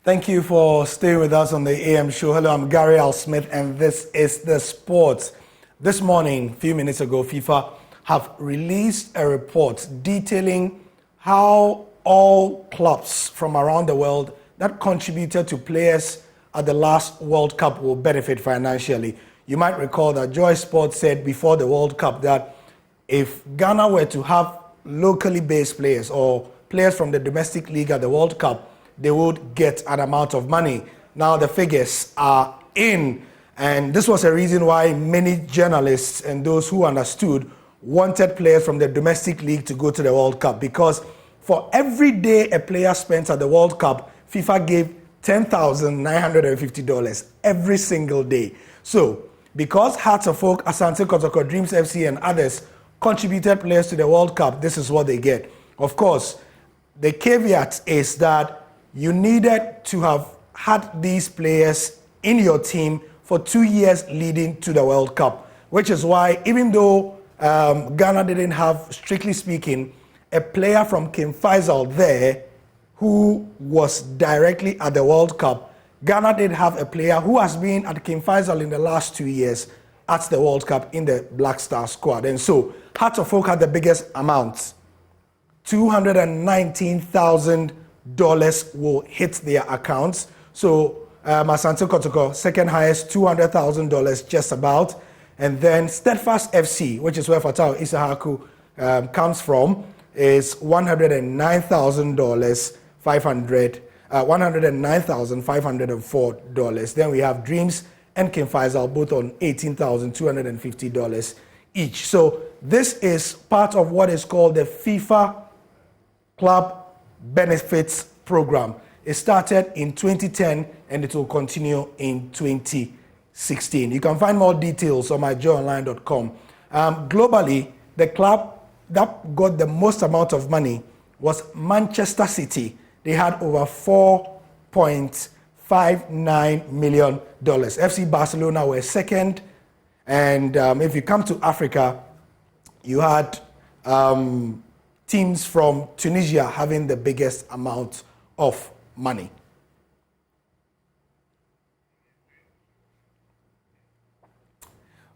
Thank you for staying with us on the AM show. Hello, I'm Gary Al Smith, and this is The Sports. This morning, a few minutes ago, FIFA have released a report detailing how all clubs from around the world that contributed to players at the last World Cup will benefit financially. You might recall that Joy Sports said before the World Cup that if Ghana were to have locally based players or players from the domestic league at the World Cup, they would get an amount of money. Now the figures are in, and this was a reason why many journalists and those who understood wanted players from the domestic league to go to the World Cup, because for every day a player spends at the World Cup, FIFA gave $10,950 every single day. So because Hearts of Oak, Asante Kotoko, Dreams FC and others contributed players to the World Cup, this is what they get. Of course, the caveat is that you needed to have had these players in your team for 2 years leading to the World Cup, which is why even though Ghana didn't have, strictly speaking, a player from King Faisal there who was directly at the World Cup, Ghana did have a player who has been at King Faisal in the last 2 years at the World Cup in the Black Star squad. And so Hearts of Oak had the biggest amount. $219,000 will hit their accounts. So Asante Kotoko, second highest, $200,000 just about. And then Steadfast FC, which is where Fatau Isahaku comes from, is $109,500. $109,504. Then we have Dreams and King Faisal, both on $18,250 each. So this is part of what is called the FIFA Club Benefits Program. It started in 2010 and it will continue in 2016. You can find more details on myjoyonline.com. Globally, the club that got the most amount of money was Manchester City. They had over $4.59 million. FC Barcelona were second. And if you come to Africa, you had teams from Tunisia having the biggest amount of money.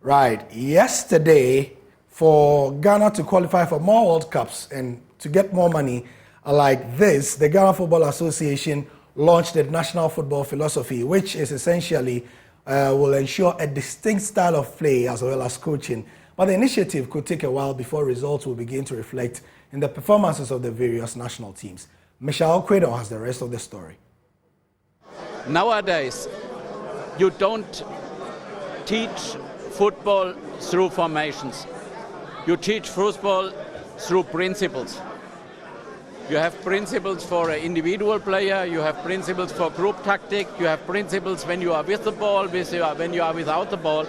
Right, yesterday, for Ghana to qualify for more World Cups and to get more money like this, the Ghana Football Association launched the National Football Philosophy, which is essentially will ensure a distinct style of play as well as coaching. But the initiative could take a while before results will begin to reflect in the performances of the various national teams. Michelle Quaidon has the rest of the story. Nowadays, you don't teach football through formations. You teach football through principles. You have principles for an individual player, you have principles for group tactic, you have principles when you are with the ball, when you are without the ball,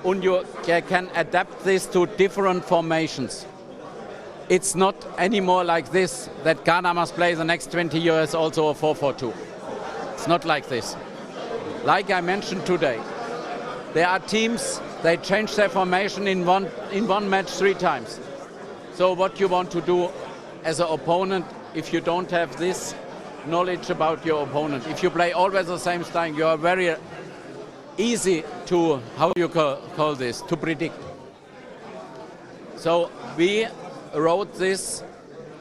and you can adapt this to different formations. It's not anymore like this, that Ghana must play the next 20 years also a 4-4-2. It's not like this. Like I mentioned today, there are teams, they change their formation in one match 3 times. So what you want to do as an opponent, if you don't have this knowledge about your opponent, if you play always the same style, you are very easy to, how you call this, to predict. So we wrote this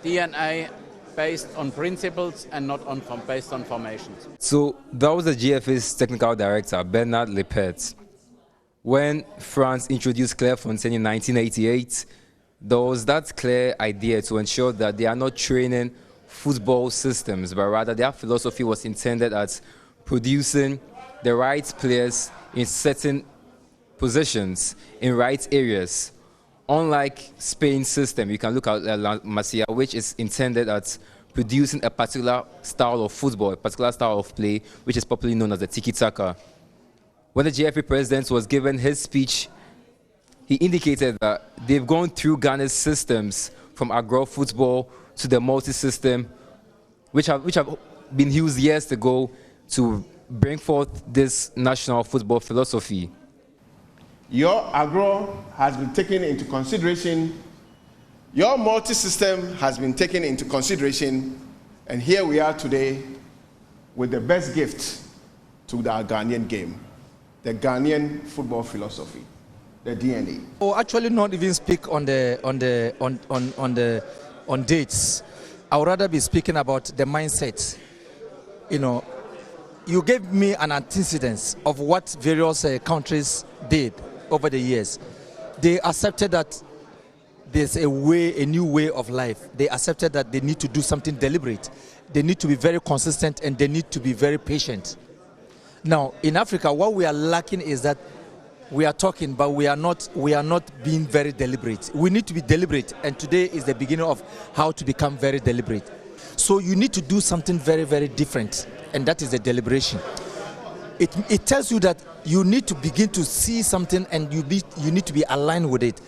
DNA based on principles and not based on formations. So that was the GFA's technical director, Bernard Lepet. When France introduced Clairefontaine in 1988, there was that clear idea to ensure that they are not training football systems, but rather their philosophy was intended at producing the right players in certain positions, in right areas. Unlike Spain's system, you can look at La Masia, which is intended at producing a particular style of football, a particular style of play, which is popularly known as the tiki-taka. When the GFA President was given his speech, he indicated that they've gone through Ghana's systems from agro football to the multi-system, which have been used years ago to bring forth this national football philosophy. Your agro has been taken into consideration, your multi-system has been taken into consideration, and here we are today with the best gift to the Ghanaian game, the Ghanaian football philosophy, the DNA. Oh, actually, not even speak on dates. I would rather be speaking about the mindset. You know, you gave me an antecedent of what various countries did over the years. They accepted that there's a new way of life. They accepted that they need to do something deliberate. They need to be very consistent and they need to be very patient. Now, in Africa, what we are lacking is that we are talking, but we are not being very deliberate. We need to be deliberate, and today is the beginning of how to become very deliberate. So you need to do something very, very different, and that is the deliberation. It tells you that you need to begin to see something, and you need to be aligned with it.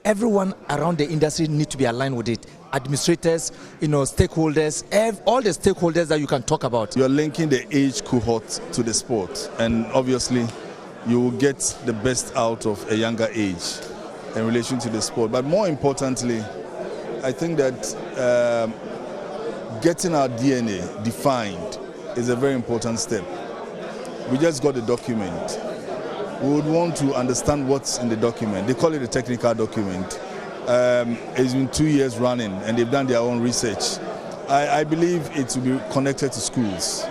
Everyone around the industry need to be aligned with it. Administrators, stakeholders, all the stakeholders that you can talk about. You're linking the age cohort to the sport, and obviously you will get the best out of a younger age in relation to the sport. But more importantly, I think that getting our DNA defined is a very important step. We just got the document. We would want to understand what's in the document. They call it a technical document. It's been 2 years running and they've done their own research. I believe it will be connected to schools.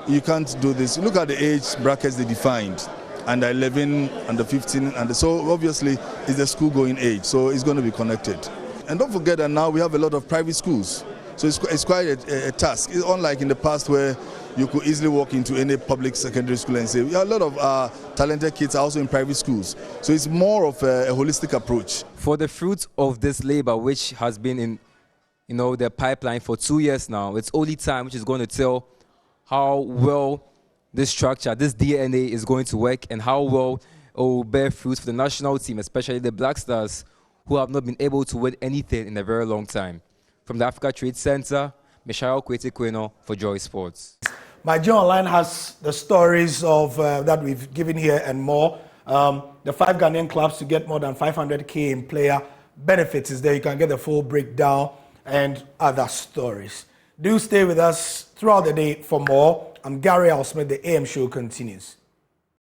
You can't do this. Look at the age brackets they defined. Under 11, under 15, and so obviously it's the school-going age, so it's going to be connected. And don't forget that now we have a lot of private schools, so it's quite a task. It's unlike in the past where you could easily walk into any public secondary school and say, yeah, a lot of our talented kids are also in private schools. So it's more of a holistic approach. For the fruits of this labor, which has been in the pipeline for 2 years now, it's only time which is going to tell how well this structure, this DNA is going to work, and how well it will bear fruits for the national team, especially the Black Stars, who have not been able to win anything in a very long time. From the Africa Trade Center, Michelle Kwete-Kweno for Joy Sports. My Joy Online has the stories of that we've given here and more. The 5 Ghanaian clubs to get more than 500K in player benefits is there. You can get the full breakdown and other stories. Do stay with us throughout the day for more. I'm Gary Al Smith. The AM show continues.